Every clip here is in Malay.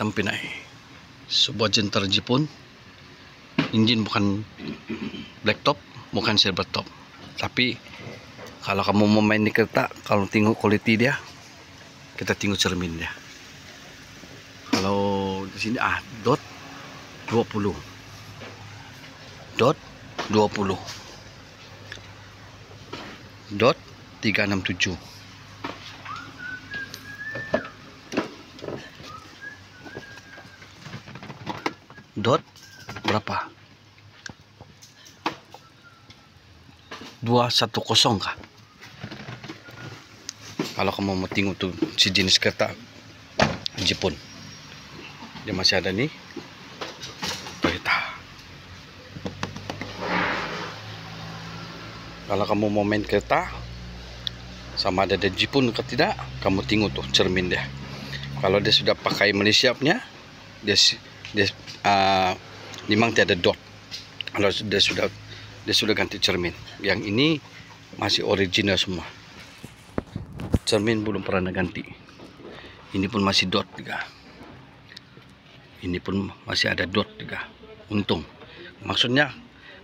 Tampinay. Sebuah jenter Jepun. Engine bukan black top, bukan silver top. Tapi kalau kamu mau main di kereta, kalau tengok quality dia, kita tengok cermin dia. Kalau di sini dot 20. Dot 20. Dot 367. Dot berapa? 210 kah? Kalau kamu mau tengok tuh si jenis kereta Jepun, dia masih ada nih, Toyota. Kalau kamu mau main kereta sama ada dari Jepun atau tidak, kamu tengok tuh cermin dia. Kalau dia sudah pakai Malaysia punya, dia memang tiada dot. Kalau dia sudah ganti cermin. Yang ini masih original semua. Cermin belum pernah ganti. Ini pun masih dot juga. Ini pun masih ada dot juga. Untung. Maksudnya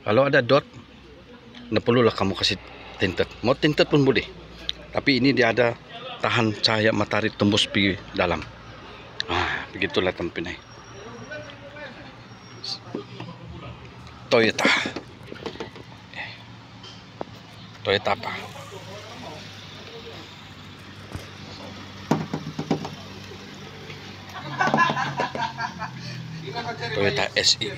kalau ada dot, tidak perlulah kamu kasih tinted. Mau tinted pun boleh. Tapi ini dia ada tahan cahaya matahari tembus pergi dalam. Begitulah Tampinay. Toyota. Toyota apa? Toyota SE.